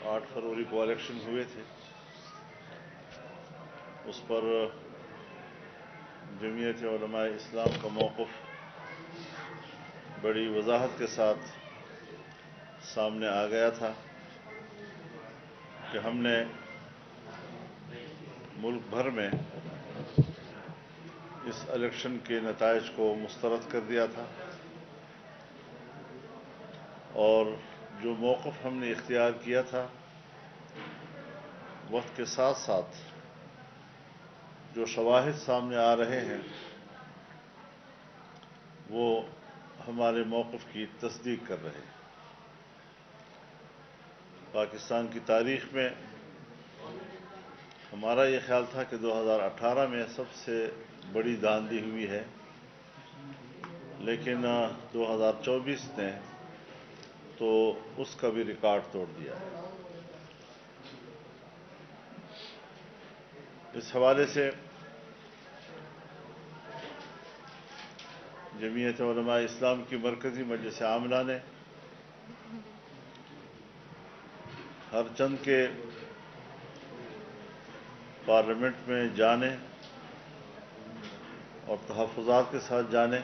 8 फरवरी को इलेक्शन हुए थे, उस पर जमीयत उलमा इस्लाम का मौक़िफ़ बड़ी वजाहत के साथ सामने आ गया था कि हमने मुल्क भर में इस इलेक्शन के नताइज को मुस्तरद कर दिया था और जो मौक़िफ़ हमने इख्तियार किया था वक्त के साथ साथ जो शवाहिद सामने आ रहे हैं वो हमारे मौक़िफ़ की तस्दीक कर रहे हैं। पाकिस्तान की तारीख़ में हमारा ये ख्याल था कि 2018 में सबसे बड़ी धांधली हुई है, लेकिन 2024 ने तो उसका भी रिकॉर्ड तोड़ दिया है। इस हवाले से जमीयत उलमा इस्लाम की मरकज़ी मजलिस आमला ने हर चंद के पार्लियामेंट में जाने और तहफ़्फ़ुज़ात के साथ जाने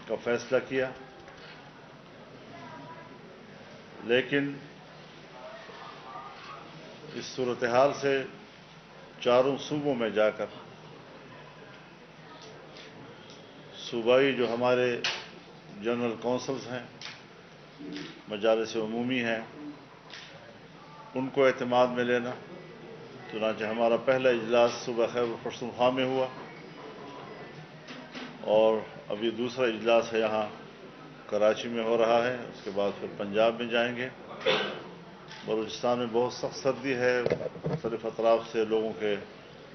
का फ़ैसला किया, लेकिन इस सूरत हाल से चारों सूबों में जाकर सूबाई जो हमारे जनरल कौंसल्स हैं, मजालिस उमूमी हैं, उनको एतमाद में लेना। चुनांचे हमारा पहला इजलास सुबह खैबर पख्तूनख्वा में हुआ और अभी दूसरा इजलास है यहाँ कराची में हो रहा है, उसके बाद फिर पंजाब में जाएंगे। बलूचिस्तान में बहुत सख्त सर्दी है, मुख्तलिफ अतराफ से लोगों के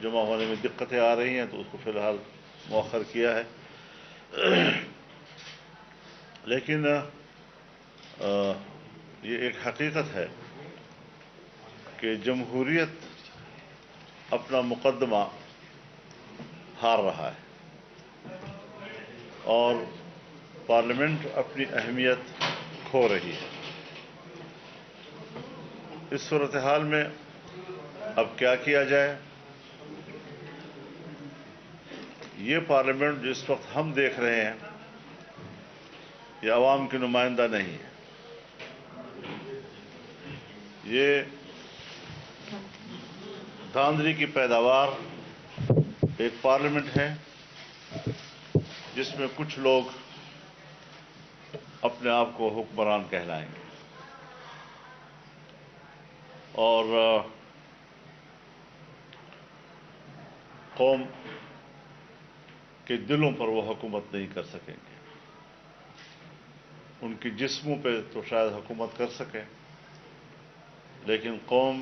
जमा होने में दिक्कतें आ रही हैं, तो उसको फ़िलहाल मौखर किया है। लेकिन ये एक हकीकत है कि जमहूरियत अपना मुकदमा हार रहा है और पार्लियामेंट अपनी अहमियत खो रही है। इस सूरत हाल में अब क्या किया जाए? ये पार्लियामेंट जिस वक्त हम देख रहे हैं ये अवाम की नुमाइंदा नहीं है, ये धांधली की पैदावार एक पार्लियामेंट है जिसमें कुछ लोग अपने आप को हुक्मरान कहलाएंगे और कौम के दिलों पर वो हुकूमत नहीं कर सकेंगे। उनके जिस्मों पे तो शायद हुकूमत कर सकें, लेकिन कौम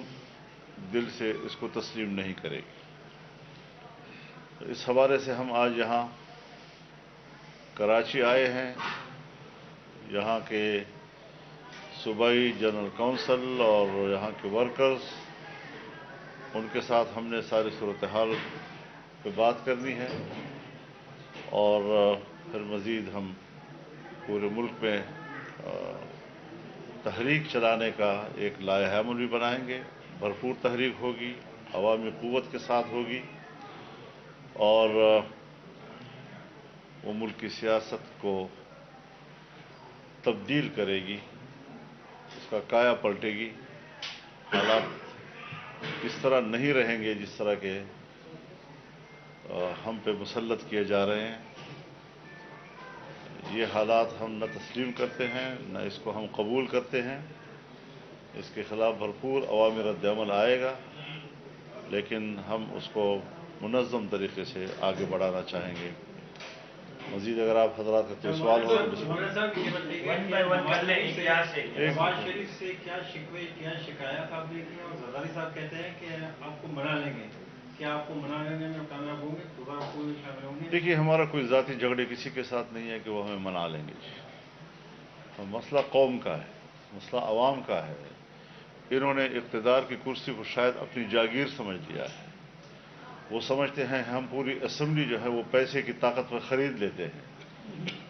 दिल से इसको तस्लीम नहीं करेगी। तो इस हवाले से हम आज यहाँ कराची आए हैं। यहाँ के सूबाई जनरल कौंसल और यहाँ के वर्कर्स, उनके साथ हमने सारी सूरत हाल पे बात करनी है और फिर मज़ीद हम पूरे मुल्क में तहरीक चलाने का एक लायहा अमल भी बनाएंगे। भरपूर तहरीक होगी, अवामी क़ुव्वत के साथ होगी और वो मुल्क की सियासत को तब्दील करेगी, उसका काया पलटेगी। हालात इस तरह नहीं रहेंगे जिस तरह के हम पे मुसल्लत किए जा रहे हैं। ये हालात हम न तस्लीम करते हैं, न इसको हम कबूल करते हैं। इसके ख़िलाफ़ भरपूर अवामी रद्द-ए-अमल आएगा, लेकिन हम उसको मुनज़्ज़म तरीके से आगे बढ़ाना चाहेंगे। मज़ीद अगर आप हज़रात का कोई सवाल हो तो नवाज शरीफ से क्या शिकवे, क्या शिकायत आप देखी हैं? और जरदारी साहब कहते हैं कि आपको मना लेंगे, क्या आपको मना लेने में कामयाब होंगे? दोबारा आपको शामिल होंगे? देखिए, हमारा कोई ज़ाती झगड़े किसी के साथ नहीं है कि वो हमें मना लेंगे। तो मसला कौम का है, मसला अवाम का है। इन्होंने इक़्तिदार की कुर्सी को शायद अपनी जागीर समझ लिया है। वो समझते हैं हम पूरी असम्बली जो है वो पैसे की ताकत पर ख़रीद लेते हैं।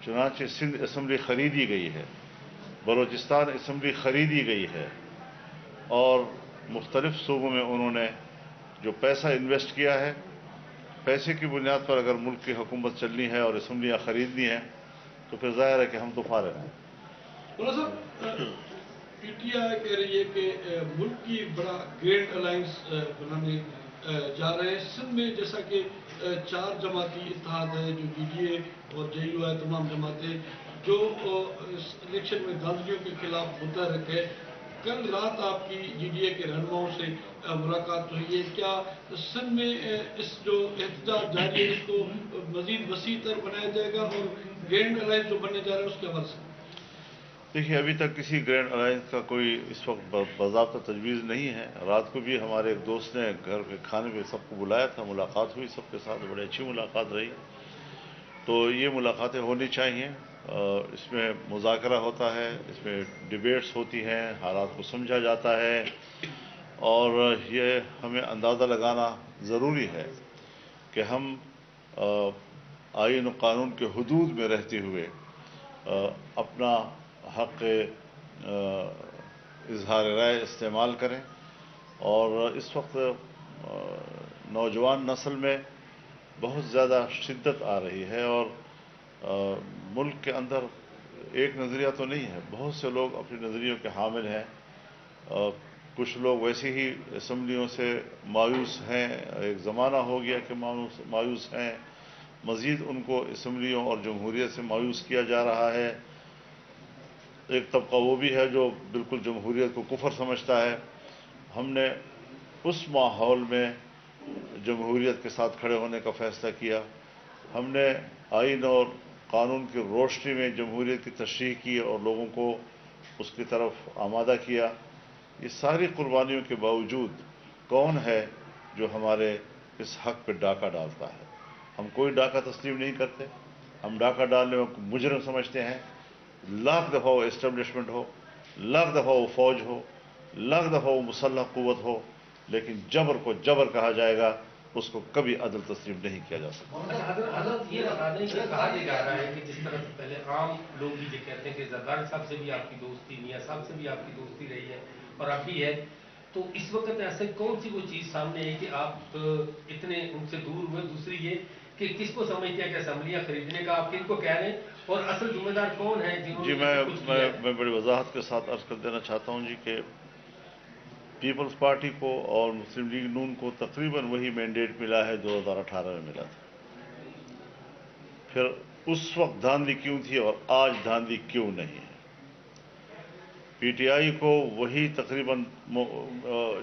चुनांचे सिंध असम्बली ख़रीदी गई है, बलूचिस्तान असम्बली ख़रीदी गई है اور مختلف صوبوں میں انہوں نے جو پیسہ انویسٹ کیا ہے، پیسے کی بنیاد پر اگر ملک کی حکومت چلنی ہے اور اسمبلیاں خریدنی ہیں تو پھر ظاہر ہے کہ ہم تو فارغ ہیں۔ مولانا صاحب، پی ٹی آئی کہہ رہی ہے کہ ملک کی بڑا گرینڈ الائنس بنانے جا رہے ہیں سندھ میں، جیسا کہ 4 جماعتی اتحاد ہے، جو بی ڈی اے اور جے یو ہے، تمام جماعتیں جو اس الیکشن میں دھاندلیوں کے خلاف متحرک ہے۔ کل رات آپ کی جی ڈی اے کے رہنماؤں سے ملاقات ہوئی ہے، کیا سندھ میں اس جو احتجاج جاری ہے اس کو مزید وسیع تر بنایا جائے گا، اور گرینڈ الائنس جو بننے جا رہا ہے اس کے حوالے سے؟ دیکھیے، ابھی تک کسی گرینڈ الائنس کا کوئی اس وقت باضابطہ تجویز نہیں ہے۔ رات کو بھی ہمارے ایک دوست نے گھر کے کھانے پہ سب کو بلایا تھا، ملاقات ہوئی سب کے ساتھ، بڑی اچھی ملاقات رہی۔ تو یہ ملاقاتیں ہونی چاہیے، اس میں مذاکرہ ہوتا ہے، اس میں ڈیبیٹس ہوتی ہیں، حالات کو سمجھا جاتا ہے، اور یہ ہمیں اندازہ لگانا ضروری ہے کہ ہم آئین و قانون کے حدود میں رہتے ہوئے اپنا حق اظہار رائے استعمال کریں۔ اور اس وقت نوجوان نسل میں بہت زیادہ شدت آ رہی ہے، اور ملک کے اندر ایک نظریہ تو نہیں ہے، بہت سے لوگ اپنے نظریوں کے حامل ہیں۔ کچھ لوگ ویسے ہی اسمبلیوں سے مایوس ہیں، ایک زمانہ ہو گیا کہ مایوس ہیں، مزید ان کو اسمبلیوں اور جمہوریت سے مایوس کیا جا رہا ہے۔ ایک طبقہ وہ بھی ہے جو بالکل جمہوریت کو کفر سمجھتا ہے۔ ہم نے اس ماحول میں جمہوریت کے ساتھ کھڑے ہونے کا فیصلہ کیا۔ ہم نے آئین اور قانون کی روشنی میں جمہوریت کی تشریح کی اور لوگوں کو اس کی طرف آمادہ کیا۔ یہ ساری قربانیوں کے باوجود کون ہے جو ہمارے اس حق پہ ڈاکہ ڈالتا ہے؟ ہم کوئی ڈاکہ تسلیم نہیں کرتے۔ ہم ڈاکہ ڈالنے میں مجرم سمجھتے ہیں، لاکھ دفعہ وہ اسٹیبلشمنٹ ہو، لاکھ دفعہ وہ فوج ہو، لاکھ دفعہ وہ مسلح قوت ہو، لیکن جبر کو جبر کہا جائے گا، اس کو کبھی عدل تسلیم نہیں کیا جا سکتا۔ حضرت یہ بتا دیں کہ کہا یہ جا رہا ہے کہ جس طرح سے پہلے عام لوگ بھی یہ کہتے ہیں کہ زرداری صاحب سے بھی آپ کی دوستی، میاں صاحب سے بھی آپ کی دوستی رہی ہے اور اب بھی ہے، تو اس وقت ایسے کون سی کوئی چیز سامنے ہے کہ آپ اتنے ان سے دور ہوئے؟ دوسری یہ کہ کس کو سمجھتے ہیں کہ اسمبلیاں خریدنے کا آپ کن کو کہہ رہے ہیں، اور اصل ذمہ دار کون ہے جنہوں جی، نے کچھ کیا ہے؟ میں بڑی وضاحت کے ساتھ عرض کر دینا چاہتا ہوں جی کہ پیپلز پارٹی کو اور مسلم لیگ نون کو تقریباً وہی مینڈیٹ ملا ہے 2018 میں ملا تھا۔ پھر اس وقت دھاندلی کیوں تھی اور آج دھاندلی کیوں نہیں ہے؟ پی ٹی آئی کو وہی تقریباً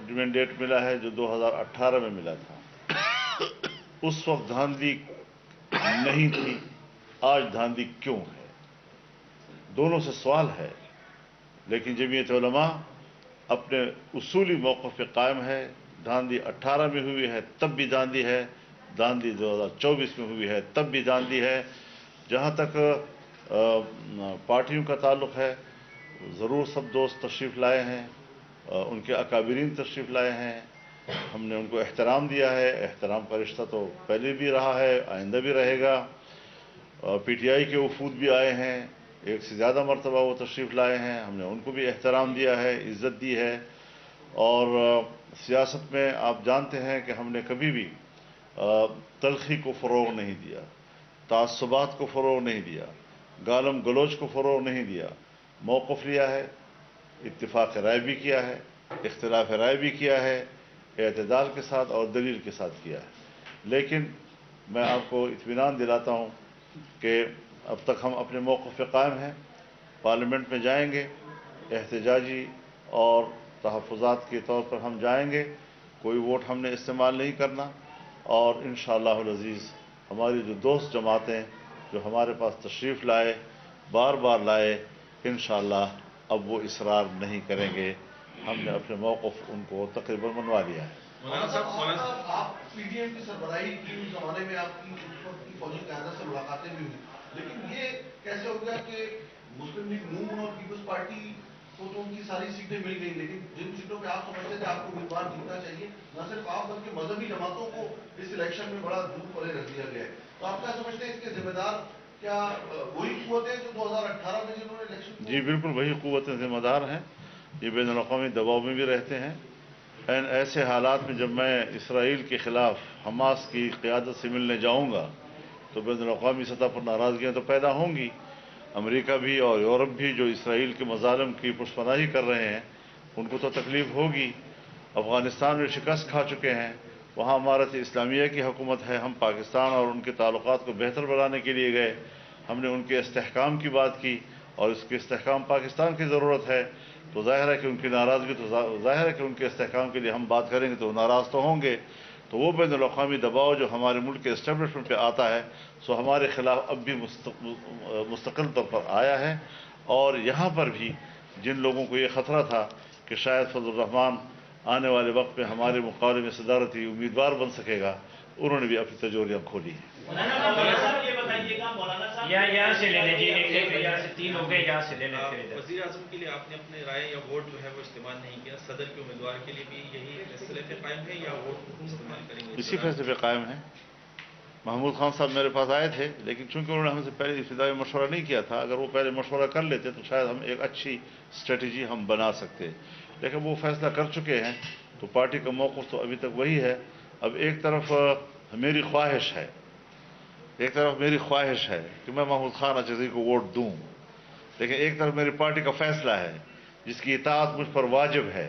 مینڈیٹ ملا ہے جو 2018 میں ملا تھا۔ اس وقت دھاندلی نہیں تھی، آج دھاندلی کیوں ہے؟ دونوں سے سوال ہے، لیکن جمعیت علماء اپنے اصولی موقف پہ قائم ہے۔ دھاندلی 18 میں ہوئی ہے تب بھی دھاندلی ہے، دھاندلی 2024 میں ہوئی ہے تب بھی دھاندلی ہے۔ جہاں تک پارٹیوں کا تعلق ہے، ضرور سب دوست تشریف لائے ہیں، ان کے اکابرین تشریف لائے ہیں، ہم نے ان کو احترام دیا ہے۔ احترام کا رشتہ تو پہلے بھی رہا ہے، آئندہ بھی رہے گا۔ پی ٹی آئی کے وفود بھی آئے ہیں، ایک سے زیادہ مرتبہ وہ تشریف لائے ہیں، ہم نے ان کو بھی احترام دیا ہے، عزت دی ہے۔ اور سیاست میں آپ جانتے ہیں کہ ہم نے کبھی بھی تلخی کو فروغ نہیں دیا، تعصبات کو فروغ نہیں دیا، گالم گلوچ کو فروغ نہیں دیا، موقف لیا ہے، اتفاق رائے بھی کیا ہے، اختلاف رائے بھی کیا ہے، اعتدال کے ساتھ اور دلیل کے ساتھ کیا ہے۔ لیکن میں آپ کو اطمینان دلاتا ہوں کہ اب تک ہم اپنے موقف پہ قائم ہیں۔ پارلیمنٹ میں جائیں گے، احتجاجی اور تحفظات کے طور پر ہم جائیں گے، کوئی ووٹ ہم نے استعمال نہیں کرنا، اور انشاءاللہ العزیز ہماری جو دوست جماعتیں جو ہمارے پاس تشریف لائے، بار بار لائے، انشاءاللہ اب وہ اصرار نہیں کریں گے۔ ہم نے اپنے موقف ان کو تقریباً منوا دیا ہے۔ مولانا صاحب، آپ پی ڈی ایم کی سربراہی کی اس زمانے میں آپ کی اس وقت کی فوجی قیادت سے ملاقاتیں بھی ہوئی، لیکن یہ کیسے ہو گیا کہ مسلم لیگ نون اور پیپلز پارٹی کو تو ان کی ساری سیٹیں مل گئی، لیکن جن سیٹوں پہ آپ سمجھتے تھے آپ کو امیدوار جیتنا چاہیے، نہ صرف آپ بلکہ مذہبی جماعتوں کو اس الیکشن میں بڑا دور پرے رکھ دیا گیا ہے؟ تو آپ کیا سمجھتے ہیں اس کے ذمہ دار کیا وہی قوتیں جو 2018 میں جنہوں نے الیکشن؟ جی بالکل، وہی قوتیں ذمہ دار ہیں۔ ये बैनुल-अक़वामी दबाव में भी रहते हैं। ऐसे हालात में जब मैं इसराइल के ख़िलाफ़ हमास की क़ियादत से मिलने जाऊँगा तो बैनुल-अक़वामी सतह पर नाराज़गियाँ तो पैदा होंगी। अमेरिका भी और यूरोप भी जो इसराइल के मज़ालिम की पुष्पनाही कर रहे हैं उनको तो तकलीफ़ होगी। अफ़गानिस्तान में शिकस्त खा चुके हैं, वहाँ इमारत इस्लामिया की हुकूमत है। हम पाकिस्तान और उनके ताल्लुकात को बेहतर बनाने के लिए गए, हमने उनके इस्तेहकाम की बात की और इसके इस्तेहकाम पाकिस्तान की ज़रूरत है। तो ज़ाहिर है कि उनकी नाराज़गी तो ज़ाहिर है कि उनके इस्तेहकाम के लिए हम बात करेंगे तो नाराज़ तो होंगे। तो वो बैनुल-अक़वामी दबाव जो हमारे मुल्क के इस्टेब्लिशमेंट पे आता है सो हमारे ख़िलाफ़ अब भी मुस्तकिल तौर पर आया है। और यहाँ पर भी जिन लोगों को ये ख़तरा था कि शायद फज़लुर रहमान आने वाले वक्त में हमारे मुकाबले में सदारती उम्मीदवार बन सकेगा, उन्होंने भी अपनी तिजोरियाँ खोली हैं। यहाँ से ले लीजिए, यहाँ से 3 हो गए, यहाँ से ले लें। वज़ीर आज़म के लिए आपने अपने राय या वोट जो है वो इस्तेमाल नहीं किया, सदर के उम्मीदवार के लिए भी यही फैसले पे कायम है या वोट इस्तेमाल करेंगे? इसी फैसले पे कायम है। महमूद खान साहब मेरे पास आए थे, लेकिन चूंकि उन्होंने हमसे पहले इब्तिदाई मशवरा नहीं किया था, अगर वो पहले मशवरा कर लेते तो शायद हम एक अच्छी स्ट्रेटजी हम बना सकते। लेकिन वो फैसला कर चुके हैं तो पार्टी का मौक़िफ़ तो अभी तक वही है। अब एक तरफ मेरी ख्वाहिश है कि मैं महमूद खान अचज़ी को वोट दूँ, लेकिन एक तरफ मेरी पार्टी का फैसला है जिसकी इताअत मुझ पर वाजिब है।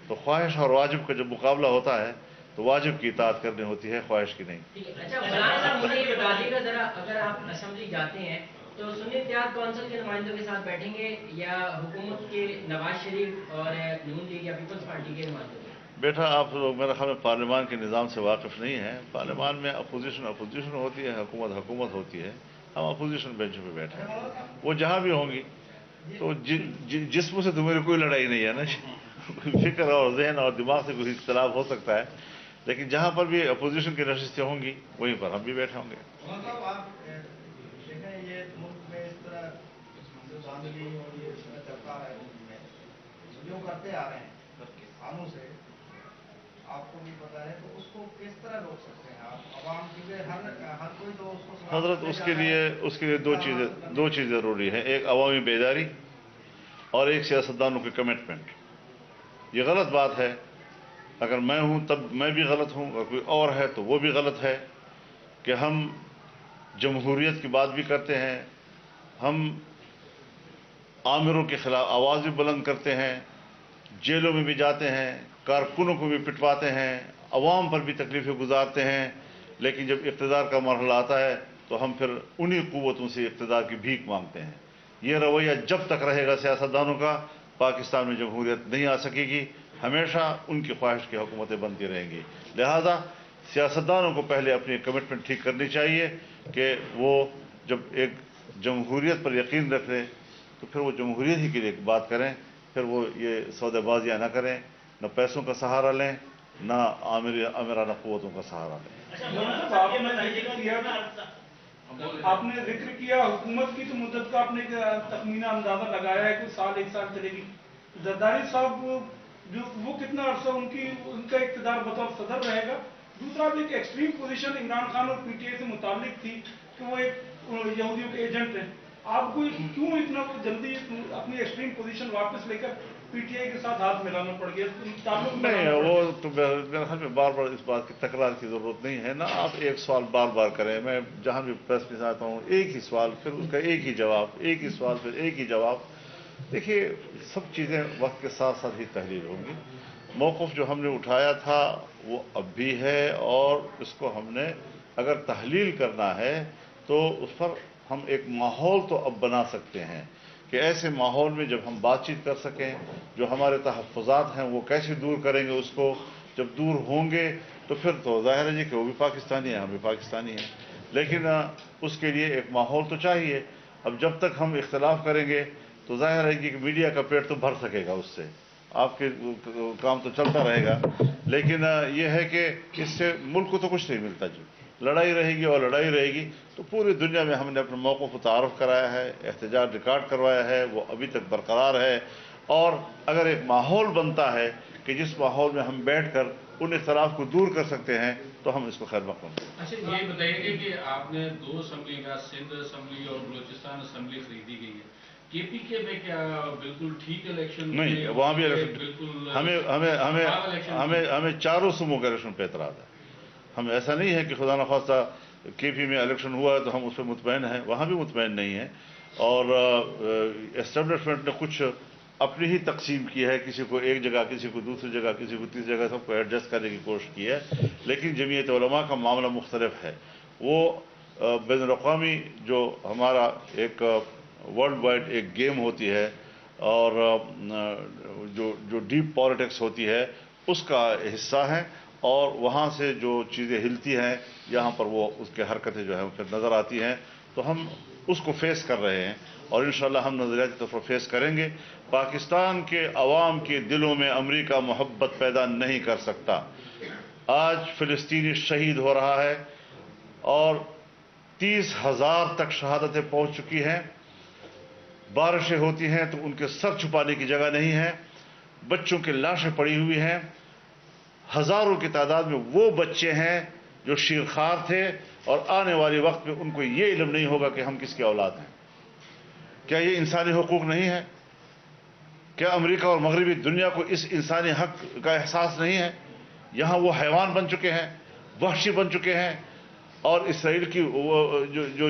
तो ख्वाहिश और वाजिब का जब मुकाबला होता है तो वाजिब की इताअत करनी होती है, ख्वाहिश की नहीं। अच्छा मौलाना साहब, मुझे ये बताइएगा जरा, अगर आप असेंबली जाते हैं तो सुन्नी इत्तेहाद कौंसिल के नुमाइंदों के साथ बैठेंगे या हुकूमत के नवाज शरीफ और नून लीग या पीपल्स पार्टी के नुमाइंदों? बेटा, आप लोग मेरा ख्याल में पार्लियामान के निज़ाम से वाकिफ़ नहीं है। पार्लियामान में अपोजिशन होती है, हुकूमत होती है। हम अपोजिशन बेंच पे बैठे हैं, वो जहाँ भी होंगी। तो जिस्म से तो मेरी कोई लड़ाई नहीं है ना, फिक्र और जहन और दिमाग से कोई इख्तिलाफ हो सकता है, लेकिन जहाँ पर भी अपोजिशन की नशिस्तें होंगी वहीं पर हम भी बैठे होंगे। जो करते आ रहे हैं सालों से, आपको भी पता है, तो उसको किस तरह रोक सकते हैं आप? अवाम की हर कोई तो उसको हजरत उसके लिए दो चीज़ ज़रूरी है, एक अवामी बेदारी और एक सियासतदानों की कमिटमेंट। ये गलत बात है, अगर मैं हूँ तब मैं भी गलत हूँ और कोई और है तो वो भी गलत है कि हम जमहूरियत की बात भी करते हैं, हम आमिरों के खिलाफ आवाज़ भी बुलंद करते हैं, जेलों में भी जाते हैं, कारकुनों को भी पिटवाते हैं, अवाम पर भी तकलीफ़ें गुजारते हैं, लेकिन जब इक़्तिदार का मरहला आता है तो हम फिर उन्हीं क़ुव्वतों से इक़्तिदार की भीख मांगते हैं। ये रवैया जब तक रहेगा सियासतदानों का, पाकिस्तान में जमहूरियत नहीं आ सकेगी, हमेशा उनकी ख्वाहिश की हुकूमतें बनती रहेंगी। लिहाजा सियासतदानों को पहले अपनी कमिटमेंट ठीक करनी चाहिए कि वो जब एक जमहूरियत पर यकीन रख लें तो फिर वो जमहूरियत ही के लिए बात करें, फिर वो ये सौदेबाजियाँ न करें, न पैसों का सहारा लें, न आमिराना क़ुव्वतों का सहारा लें। आपने जिक्र किया हुकूमत की, तो मुद्दत का आपने तखमीना अंदाजा लगाया है कि साल 1 साल चलेगी। जरदारी साहब जो वो कितना अर्सा उनका इक़्तिदार बतौर सदर रहेगा? दूसरा, एक एक्सट्रीम पोजीशन इमरान खान और पीटीआई से मुताल्लिक थी कि वो एक यहूदियों के एजेंट हैं। आपको क्यों इतना जल्दी अपनी एक्सट्रीम पोजीशन वापस लेकर पीटीआई के साथ हाथ मिलाना पड़ गया? नहीं, वो तो मेरे ख्याल में बार बार इस बात की तकरार की ज़रूरत नहीं है ना। आप एक सवाल बार बार करें, मैं जहाँ भी प्रेस में जाता हूँ एक ही सवाल, फिर उसका एक ही जवाब, एक ही सवाल फिर एक ही जवाब। देखिए, सब चीज़ें वक्त के साथ साथ ही तहलील होंगी। मौक़िफ़ जो हमने उठाया था वो अब भी है, और इसको हमने अगर तहलील करना है तो उस पर हम एक माहौल तो अब बना सकते हैं कि ऐसे माहौल में जब हम बातचीत कर सकें, जो हमारे तहफ़्फ़ुज़ात हैं वो कैसे दूर करेंगे उसको। जब दूर होंगे तो फिर तो ज़ाहिर है कि वो भी पाकिस्तानी है, हम भी पाकिस्तानी हैं, लेकिन उसके लिए एक माहौल तो चाहिए। अब जब तक हम इख्तिलाफ़ करेंगे तो ज़ाहिर है कि मीडिया का पेट तो भर सकेगा, उससे आपके काम तो चलता रहेगा, लेकिन यह है कि इससे मुल्क को तो कुछ नहीं मिलता। जी, लड़ाई रहेगी और लड़ाई रहेगी। तो पूरी दुनिया में हमने अपने मौक़िफ़ को तारुफ़ कराया है, एहतजाज रिकॉर्ड करवाया है, वो अभी तक बरकरार है। और अगर एक माहौल बनता है कि जिस माहौल में हम बैठ कर उन इख्तिलाफ़ को दूर कर सकते हैं तो हम इसको खैर मक़बूल करें। अच्छा, ये बताइए कि आपने 2 असम्बली का, सिंध असम्बली और बलूचिस्तान असम्बली खरीदी गई है, KPK में क्या बिल्कुल ठीक इलेक्शन नहीं, वहाँ भी इलेक्शन बिल्कुल हमें चारों सूबों का इलेक्शन पे एतराज़ है। हम ऐसा नहीं है कि खुदा न खास्ता KP में इलेक्शन हुआ है तो हम उस पर मुतमईन हैं, वहाँ भी मुतमईन नहीं है। और एस्टेब्लिशमेंट ने कुछ अपनी ही तकसीम की है, किसी को एक जगह, किसी को दूसरी जगह, किसी को तीसरी जगह, सबको एडजस्ट करने की कोशिश की है। लेकिन जमीयत उलमा का मामला मुख्तलिफ है। वो बैनुल-अक़वामी जो हमारा एक वर्ल्ड वाइड एक गेम होती है और जो डीप पॉलिटिक्स होती है उसका हिस्सा है, और वहाँ से जो चीज़ें हिलती हैं यहाँ पर वो उसके हरकतें जो है फिर नज़र आती हैं, तो हम उसको फेस कर रहे हैं और इंशाअल्लाह हम नज़रियाती तौर पर फेस करेंगे। पाकिस्तान के अवाम के दिलों में अमेरिका मोहब्बत पैदा नहीं कर सकता। आज फ़िलिस्तीनी शहीद हो रहा है और 30,000 तक शहादतें पहुँच चुकी हैं। बारिशें होती हैं तो उनके सर छुपाने की जगह नहीं है, बच्चों की लाशें पड़ी हुई हैं। हज़ारों की तादाद में वो बच्चे हैं जो शीरखार थे और आने वाले वक्त में उनको ये इल्म नहीं होगा कि हम किसकी औलाद हैं। क्या ये इंसानी हुकूक नहीं है? क्या अमेरिका और मगरबी दुनिया को इस इंसानी हक का एहसास नहीं है? यहाँ वो हैवान बन चुके हैं, वहशी बन चुके हैं, और इसराइल की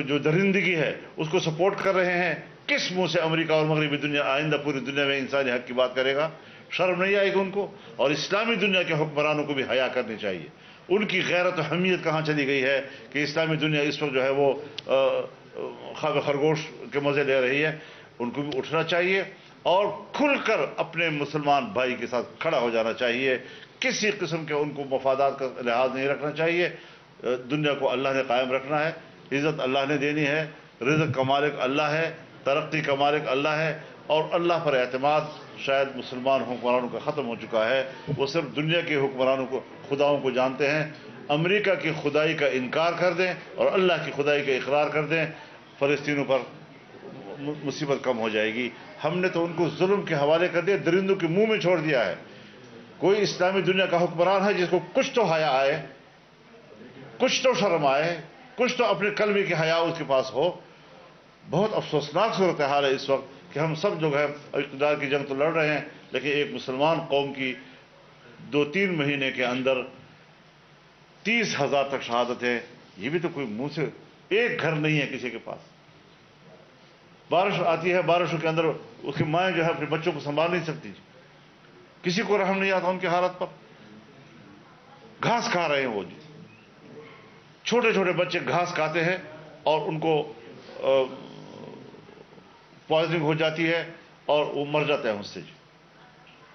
जो दरिंदगी है उसको सपोर्ट कर रहे हैं। किस मुंह से अमेरिका और मगरबी दुनिया आइंदा पूरी दुनिया में इंसानी हक की बात करेगा? शर्म नहीं आएगी उनको? और इस्लामी दुनिया के हुक्मरानों को भी हया करनी चाहिए। उनकी गैरत हमीयत कहाँ चली गई है कि इस्लामी दुनिया इस वक्त जो है वो ख्वाब खरगोश के मज़े ले रही है? उनको भी उठना चाहिए और खुलकर अपने मुसलमान भाई के साथ खड़ा हो जाना चाहिए। किसी किस्म के उनको मफादात का लिहाज नहीं रखना चाहिए। दुनिया को अल्लाह ने कायम रखना है, इज़्ज़त अल्लाह ने देनी है, रिज़्क़ का मालिक अल्लाह है, तरक्की का मालिक अल्लाह है, और अल्लाह पर एतमाद शायद मुसलमान हुक्मरानों का ख़त्म हो चुका है। वो सिर्फ दुनिया के हुक्मरानों को, खुदाओं को जानते हैं। अमेरिका की खुदाई का इनकार कर दें और अल्लाह की खुदाई का इकरार कर दें, फ़लस्तीनों पर मुसीबत कम हो जाएगी। हमने तो उनको जुल्म के हवाले कर दिया, दरिंदों के मुंह में छोड़ दिया है। कोई इस्लामी दुनिया का हुक्मरान है जिसको कुछ तो हया आए, कुछ तो शर्म आए, कुछ तो अपने कलमे की हया उसके पास हो? बहुत अफसोसनाक सूरत हाल है इस वक्त कि हम सब जो है इक़्तिदार की जंग तो लड़ रहे हैं, लेकिन एक मुसलमान कौम की 2-3 महीने के अंदर 30,000 तक शहादत है। ये भी तो कोई मुंह से, एक घर नहीं है किसी के पास। बारिश आती है, बारिशों के अंदर उसकी माएँ जो है अपने बच्चों को संभाल नहीं सकती, किसी को रहम नहीं आता उनकी हालत पर। घास खा रहे हैं वो जी, छोटे छोटे बच्चे घास खाते हैं और उनको पॉइजनिंग हो जाती है और वो मर जाते हैं उससे जी।